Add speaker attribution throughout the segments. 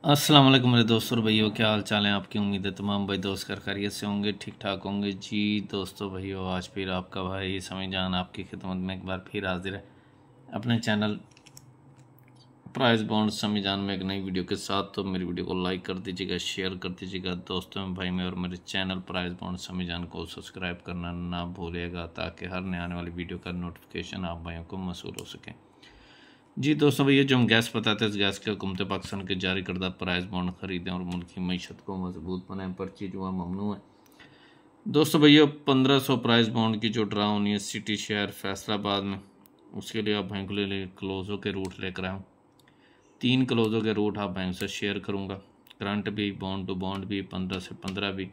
Speaker 1: अस्सलाम वालेकुम मेरे दोस्तों और भाइयों, क्या हाल चाल है आपकी। उम्मीद है तमाम भाई दोस्त कर खैरियत से होंगे, ठीक ठाक होंगे। जी दोस्तों भाइयों, आज फिर आपका भाई समी जान आपकी खिदमत में एक बार फिर हाजिर है अपने चैनल प्राइस बॉन्ड समी जान में एक नई वीडियो के साथ। तो मेरी वीडियो को लाइक कर दीजिएगा, शेयर कर दीजिएगा दोस्तों में भाई में, और मेरे चैनल प्राइस बॉन्ड समी जान को सब्सक्राइब करना ना भूलिएगा ताकि हर नए आने वाली वीडियो का नोटिफिकेशन आप भाइयों को मौसूल हो सके। जी दोस्तों भैया, जो हम गैस बताते हैं इस गैस के हुकूमत पाकिस्तान के जारी करदा प्राइस बॉन्ड खरीदें और मुल्क की मीशत को मजबूत बनाएं, पर्ची जो ममनू है। दोस्तों भैया, 1500 प्राइस बॉन्ड की जो ड्रा होनी है सिटी शहर फैसलाबाद में, उसके लिए आप बैंक ले क्लोजों के रूट लेकर आऊँ। 3 क्लोजों के रूट आप बैंक से शेयर करूँगा, करंट भी, बॉन्ड टू बॉन्ड भी, 15 से 15 भी।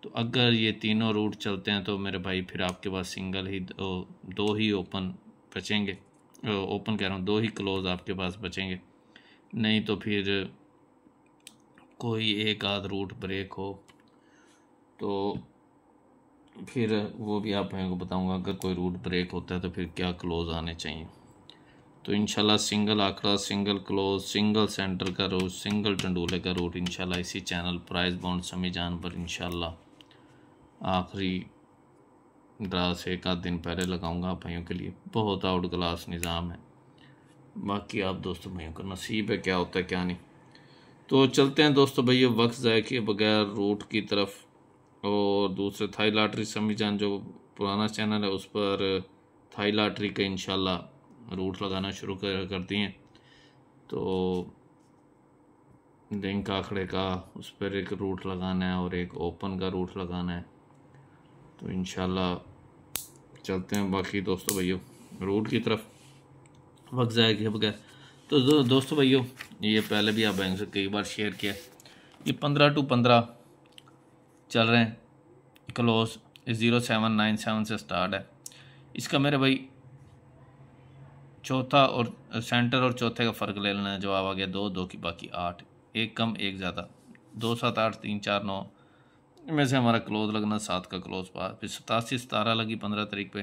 Speaker 1: तो अगर ये तीनों रूट चलते हैं तो मेरे भाई फिर आपके पास सिंगल ही दो ही ओपन बचेंगे। ओपन कह रहा हूँ, 2 ही क्लोज आपके पास बचेंगे। नहीं तो फिर कोई एक आध रूट ब्रेक हो तो फिर वो भी आप को बताऊंगा। अगर कोई रूट ब्रेक होता है तो फिर क्या क्लोज आने चाहिए। तो इंशाल्लाह सिंगल आंकड़ा, सिंगल क्लोज, सिंगल सेंटर का रूट, सिंगल टंडोले का रूट इंशाल्लाह इसी चैनल प्राइस बॉन्ड समी जान पर इंशाल्लाह आखिरी ड्रा से एक आध दिन पहले लगाऊंगा आप भाइयों के लिए। बहुत आउट क्लास निज़ाम है, बाकी आप दोस्तों भाइयों का नसीब है, क्या होता है क्या नहीं। तो चलते हैं दोस्तों भैया वक्त ज़ाय किए बगैर रूट की तरफ। और दूसरे थाई लॉटरी समी जान जो पुराना चैनल है उस पर थाई लॉटरी का इंशाल्लाह रूट लगाना शुरू कर दिए। तो लिंक आंकड़े का उस पर एक रूट लगाना है और एक ओपन का रूट लगाना है। तो इंशाल्लाह चलते हैं बाकी दोस्तों भैया रूट की तरफ वक्त ज़ाय किए बगैर। तो दोस्तों भैया, ये पहले भी आप बैंक से कई बार शेयर किया, ये 15 टू 15 चल रहे हैं क्लोज। 0797 से स्टार्ट है इसका मेरे भाई। चौथा और सेंटर और चौथे का फ़र्क ले लेना है, जवाब आ गया 2 2 की बाकी 8, एक कम एक ज़्यादा, 2 7 8 3 4 9 में से हमारा क्लोज लगना 7 का क्लोज पास। फिर 87 17 लगी 15 तारीख पे।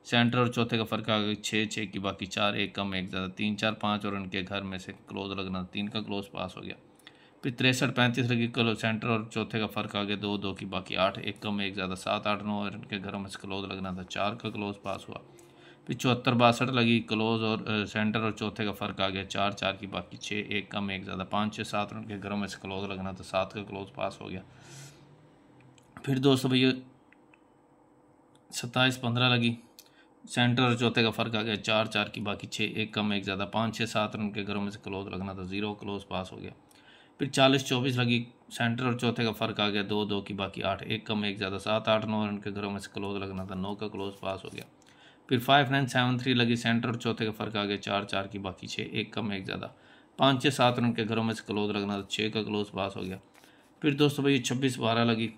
Speaker 1: सेंटर और चौथे का फ़र्क आ गया 6 6 की बाकी 4, एक कम एक ज़्यादा, 3 4 5 और उनके घर में से क्लोज लगना 3 का क्लोज पास हो गया। फिर 63 35 लगी क्लोज, सेंटर और चौथे का फ़र्क आ गया 2 2 की बाकी 8, एक कम एक ज़्यादा, 7 8 9 और उनके घरों में से क्लोज लगना था 4 का क्लोज पास हुआ। फिर 74 62 लगी क्लोज और सेंटर और चौथे का फ़र्क आ गया 4 4 की बाकी 6, एक कम एक ज़्यादा, 5 6 7 उनके घरों में से क्लोज लगना था 7 का क्लोज पास हो गया। फिर दोस्तों भैया 27 15 लगी, सेंटर और चौथे का फ़र्क आ गया 4 4 की बाकी 6, एक कम एक ज़्यादा, 5 6 7 उनके घरों में से क्लोज लगना था 0 क्लोज पास हो गया। फिर 40 24 लगी, सेंटर और चौथे का फ़र्क आ गया 2 2 की बाकी 8, एक कम एक ज़्यादा, 7 8 9 उनके घरों में से क्लोज लगना था 9 का क्लोज पास हो गया। फिर 5 9 7 3 लगी, सेंटर और चौथे का फ़र्क आ गया 4 4 की बाकी 6, एक कम एक ज़्यादा, 5 6 7 उनके घरों में से क्लोज लगना था 6 का क्लोज पास हो गया। फिर दोस्तों भाई 26 12 लगी,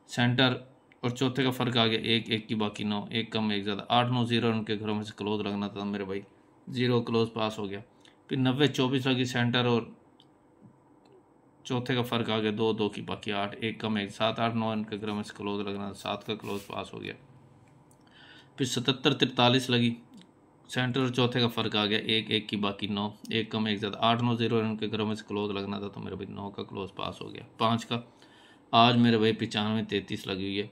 Speaker 1: सेंटर और चौथे का फ़र्क आ गया 1 1 की बाकी 9, एक कम एक ज़्यादा, 8 9 0 उनके घरों में से क्लोज लगना था मेरे भाई, 0 क्लोज पास हो गया। फिर 90 24 लगी, सेंटर और चौथे का फ़र्क आ गया 2 2 की बाकी 8, एक कम एक, 7 8 9 इनके घरों में से क्लोज लगना था 7 का क्लोज पास हो गया। फिर 77 43 लगी, सेंटर और चौथे का फ़र्क आ गया 1 1 की बाकी 9, एक कम एक ज़्यादा, 8 9 0 इनके घरों में से क्लोज लगना था तो मेरे भाई 9 का क्लोज पास हो गया। 5 का आज मेरे भाई 95 33 लगी हुई है,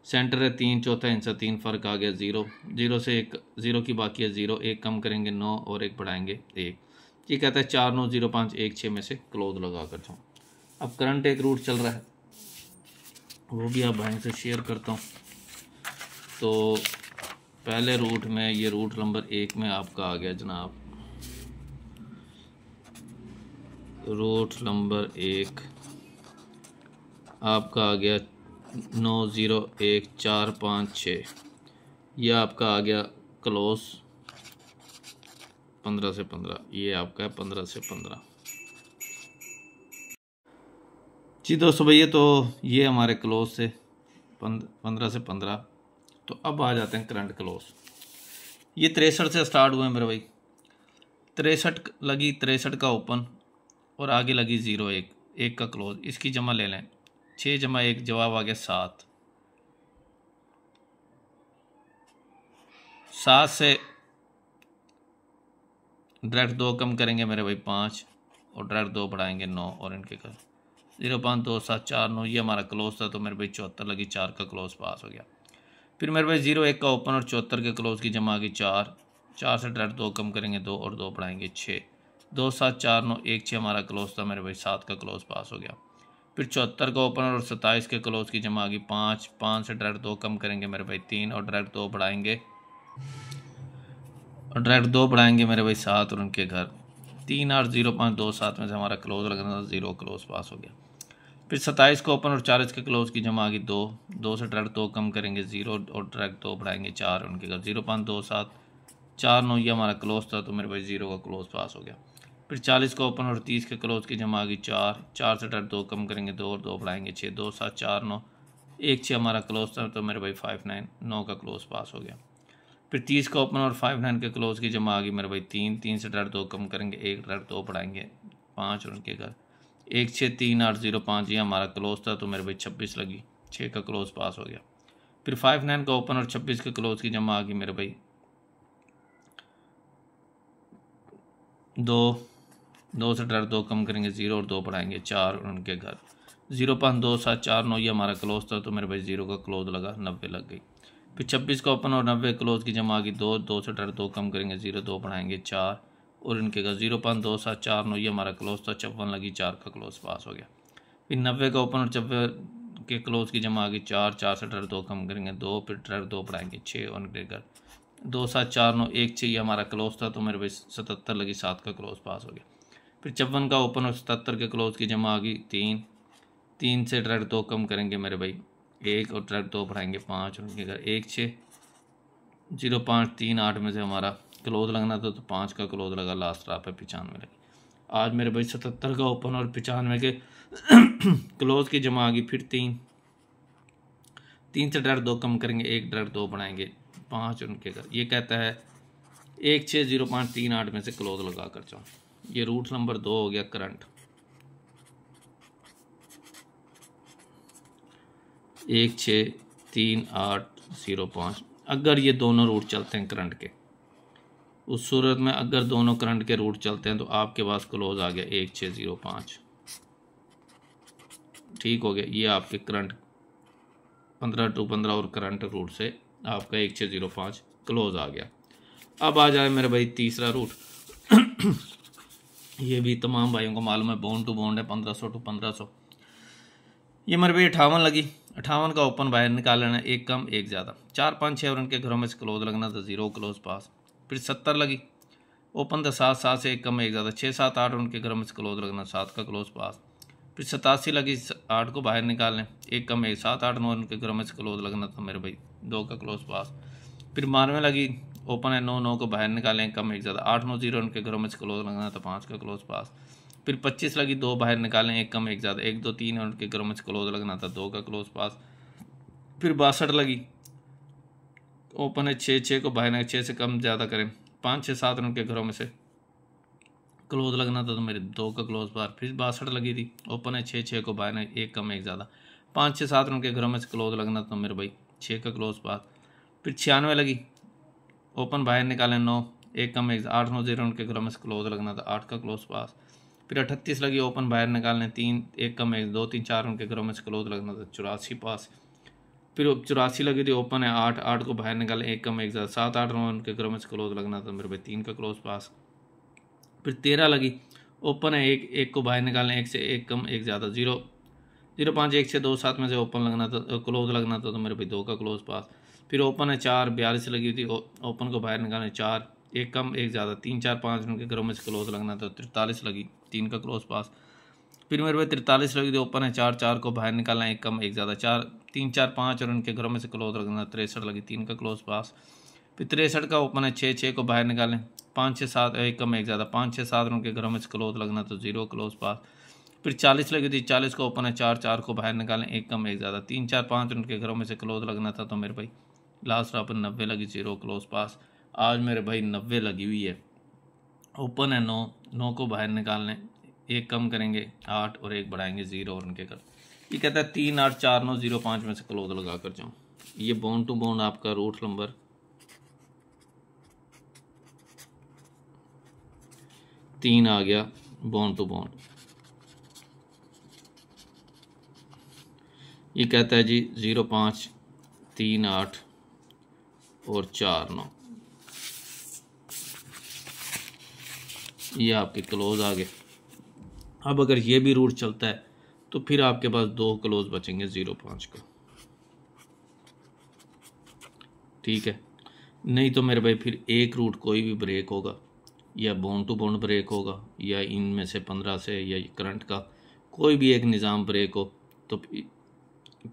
Speaker 1: सेंटर है 3, चौथा हिस्सा 3, फ़र्क आ गया 0 0 से 1 0 की बाकी है 0, एक कम करेंगे 9 और एक बढ़ाएंगे 1। ये कहता है 4 9 0 5 1 6 में से क्लोज लगा कर जाऊँ। अब करंट एक रूट चल रहा है, वो भी आप भाई से शेयर करता हूँ। तो पहले रूट में ये रूट नंबर 1 में आपका आ गया जनाब, रूट नंबर 1 आपका आ गया 9 0 1 4 5 6, यह आपका आ गया क्लोज 15 से 15, ये आपका है 15 से 15। जी दोस्तों भैया, तो ये हमारे क्लोज से 15 से 15। तो अब आ जाते हैं करंट क्लोज। ये 63 से स्टार्ट हुए मेरे भाई, 63 लगी, 63 का ओपन और आगे लगी 0 1 1 का क्लोज, इसकी जमा ले लें 6 जमा 1, जवाब आ गया 7। 7 से डायरेक्ट 2 कम करेंगे मेरे भाई 5, और डायरेक्ट 2 बढ़ाएंगे 9 और इनके घर 0.2749 ये हमारा क्लोज था, तो मेरे भाई 74 लगी, 4 का क्लोज पास हो गया। फिर मेरे भाई 01 का ओपन और 74 के क्लोज की जमा आ गई 4, 4 से डायरेक्ट 2 कम करेंगे 2 और 2 बढ़ाएंगे 6, 27491 हमारा क्लोज था मेरे भाई, 7 का क्लोज पास हो गया। फिर 74 का ओपन और 27 के क्लोज की जमा आ गई 5, 5 से डायरेक्ट 2 कम करेंगे मेरे भाई 3 और डायरेक्ट 2 बढ़ाएंगे मेरे भाई 7 और उनके घर 380527 में से हमारा क्लोज लगना था 0, क्लोज पास हो गया। फिर 27 को ओपन और 40 के क्लोज की जमा आ गई 2, 2 से डायरेक्ट 2 कम करेंगे 0 और डायरेक्ट 2 बढ़ाएंगे 4 उनके घर 0.2749 ये हमारा क्लोज था, तो मेरे भाई 0 का क्लोज पास हो गया। फिर 40 को ओपन और 30 के क्लोज की जमा आ गई 4, 4 से डायरेक्ट 2 कम करेंगे 2 और 2 बढ़ाएंगे 6, 27491 हमारा क्लोज था, तो मेरे भाई 599 का क्लोज पास हो गया। फिर 30 का ओपन और 59 के क्लोज की जमा आ गई मेरे भाई 3, 3 से डायरेक्ट 2 कम करेंगे 1 डायरेक्ट 2 बढ़ाएंगे 5 और उनके घर 163805 ये हमारा क्लोज था, तो मेरे भाई 26 लगी, 6 का क्लोज पास हो गया। फिर 59 का ओपन और 26 के क्लोज की जमा आ गई मेरे भाई 2, 2 से डायरेक्ट 2 कम करेंगे 0 और 2 बढ़ाएंगे 4 और उनके घर 0.2749 ये हमारा क्लोज था, तो मेरे भाई 0 का क्लोज लगा, 90 लग गई। फिर 26 का ओपन और 90 क्लोज की जमा आ गई 2, 2 से डायरेक्ट 2 कम करेंगे 0, 2 बढ़ाएंगे 4 और इनके का 0.2749 ये हमारा क्लोज था, 54 लगी, 4 का क्लोज पास हो गया। फिर 90 का ओपन और 90 के क्लोज की जमा आ गई 4, 4 से डायरेक्ट 2 कम करेंगे 2, फिर डायरेक्ट 2 बढ़ाएंगे 6 और इनके घर 27491 ये हमारा क्लोज था, तो मेरे भाई 77 लगी, 7 का क्लोज पास हो गया। फिर 54 का ओपन और 77 के क्लोज की जमा आ गई 3, 3 से डायरेक्ट 2 कम करेंगे मेरे भाई 1 और डायरेक्ट 2 बढ़ाएंगे 5 और उनके घर 160538 में से हमारा क्लोज लगना था, तो 5 का क्लोज लगा, लास्ट रहा पे 95 लगी। आज मेरे भाई 77 का ओपन और 95 के क्लोज की जमा आ गई फिर 3, 3 से डायरेक्ट 2 कम करेंगे 1 डायरेक्ट 2 बढ़ाएंगे 5 उनके घर ये कहता है 160538 में से क्लोज लगा कर जाओ। ये रूट नंबर 2 हो गया करंट 163805। अगर ये दोनों रूट चलते हैं करंट के, उस सूरत में अगर दोनों करंट के रूट चलते हैं तो आपके पास क्लोज आ गया 1605, ठीक हो गया। ये आपके करंट 15 to 15 और करंट रूट से आपका 1605 क्लोज आ गया। अब आ जाए मेरे भाई तीसरा रूट ये भी तमाम भाइयों को मालूम है, बॉन्ड टू बॉन्ड है 1500 to 1500। ये मेरे भाई 58 लगी, 58 का ओपन बाहर निकाल लेना, एक कम एक ज़्यादा, 4 5 6 और उनके घरों में से क्लोज लगना था 0 क्लोज पास। फिर 70 लगी, ओपन था 7 7 से एक कम एक ज़्यादा, 6 7 8 उनके घरों में से क्लोज लगना 7 का क्लोज पास। फिर 87 लगी, 8 को बाहर निकाल लें, एक कम एक 7 8 9 उनके घरों में से क्लोज लगना था मेरे भाई 2 का क्लोज पास। फिर 92 लगी, ओपन है 9 9 को बाहर निकालें, एक कम एक ज़्यादा, 8 9 0 उनके घरों में से क्लोज लगना था 5 का क्लोज पास। फिर 25 लगी, 2 बाहर निकालें, एक कम एक ज़्यादा, 1 2 3 उनके घरों में से क्लोज लगना था 2 का क्लोज पास। फिर 62 लगी, ओपन है 6 6 को बाहर 6 से कम ज़्यादा करें, 5 6 7 उनके घरों में से क्लोज लगना था तो मेरे 2 का क्लोज पास। फिर 62 लगी थी, ओपन है 6 6 को बाहर एक कम एक ज़्यादा, 5 6 7 उनके घरों में से क्लोज लगना था मेरे भाई 6 का क्लोज पास। फिर 96 लगी, ओपन बाहर निकालें 9 एक कम एक 8 9 0 उनके घरों में से क्लोज लगना था 8 का क्लोज पास। फिर 38 लगी, ओपन बाहर निकालने 3 एक कम एक 2 3 4 उनके घरों में से क्लोज लगना था 84 पास। फिर 84 लगी थी, ओपन है 8 8 को बाहर निकालें, एक कम एक ज़्यादा, 7 8 9 उनके घरों में से क्लोज लगना था मेरे भाई 3 का क्लोज पास। फिर 13 लगी, ओपन है 1 1 को बाहर निकालें, 1 से एक कम एक ज़्यादा, 0 0 5 1 से 2 7 में से ओपन लगना था, क्लोज लगना था तो मेरे भाई 2 का क्लोज पास। फिर ओपन है 4 42 लगी थी, ओपन को बाहर निकालें 4 एक कम एक ज़्यादा, 3 4 5 उनके घरों में से क्लोज लगना था 43 लगी, 3 का क्लोज पास। फिर मेरे भाई 43 लगी थी, ओपन है 4 4 को बाहर निकालना, एक कम एक ज़्यादा, 4 3 4 5 और उनके घरों में से क्लोज लगना 63 लगी, 3 का क्लोज पास। फिर 63 का ओपन है 6 6 को बाहर निकालें, 5 6 7 एक कम एक ज़्यादा, 5 6 7 उनके घरों में से क्लोज लगना तो 0 क्लोज पास। फिर 40 लगी थी, 40 को ओपन है 4 4 को बाहर निकालें, एक कम एक ज़्यादा, 3 4 5 उनके घरों में से क्लोज लगना था तो मेरे भाई लास्ट रहा पर 90 लगी, 0 क्लोज पास। आज मेरे भाई 90 लगी हुई है, ओपन है 9 9 को बाहर निकालने, एक कम करेंगे 8 और एक बढ़ाएंगे 0 और उनके घर। ये कहता है 3 8 4 9 0 5 में से क्लोज लगा कर जाऊँ। ये बॉन्ड टू बॉन्ड आपका रूट नंबर 3 आ गया बॉन्ड टू बॉन्ड। ये कहता है जी 05 38 और 49, ये आपके क्लोज आ गए। अब अगर ये भी रूट चलता है तो फिर आपके पास 2 क्लोज बचेंगे 05 का, ठीक है। नहीं तो मेरे भाई फिर एक रूट कोई भी ब्रेक होगा, या बॉन्ड टू बॉन्ड ब्रेक होगा, या इनमें से 15 से या करंट का कोई भी एक निज़ाम ब्रेक हो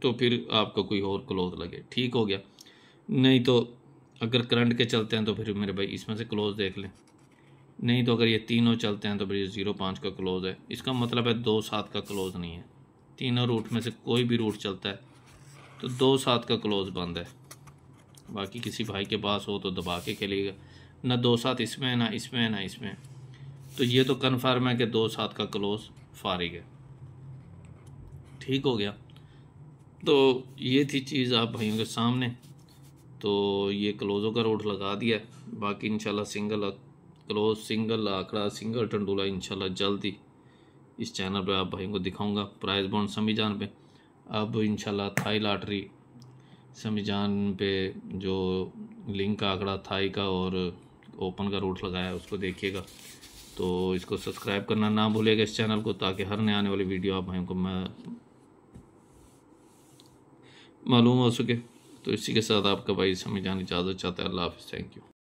Speaker 1: तो फिर आपका कोई और क्लोज लगे, ठीक हो गया। नहीं तो अगर करंट के चलते हैं तो फिर मेरे भाई इसमें से क्लोज देख लें। नहीं तो अगर ये तीनों चलते हैं तो फिर 05 का क्लोज है। इसका मतलब है 2-7 का क्लोज नहीं है। तीनों रूट में से कोई भी रूट चलता है तो 2-7 का क्लोज बंद है। बाकी किसी भाई के पास हो तो दबा के खेलेगा, ना 2-7 इसमें है, ना इसमें है, ना इसमें। तो ये तो कन्फर्म है कि 2-7 का क्लोज फारिग है, ठीक हो गया। तो ये थी चीज़ आप भाइयों के सामने। तो ये क्लोज़ों का रूट लगा दिया है। बाकी इंशाल्लाह सिंगल क्लोज, सिंगल आंकड़ा, सिंगल टंडोला इंशाल्लाह जल्द ही इस चैनल पे आप भाइयों को दिखाऊंगा। प्राइस बॉन्ड समीजान पे अब इंशाल्लाह थाई लॉटरी समीजान पे जो लिंक का आंकड़ा थाई का और ओपन का रूट लगाया है उसको देखिएगा। तो इसको सब्सक्राइब करना ना भूलिएगा इस चैनल को, ताकि हर नए आने वाली वीडियो आप भाइयों को मालूम हो सके। तो इसी के साथ आपका भाई समीजान इजाज़त चाहता है। अल्लाह हाफ़िज़, थैंक यू।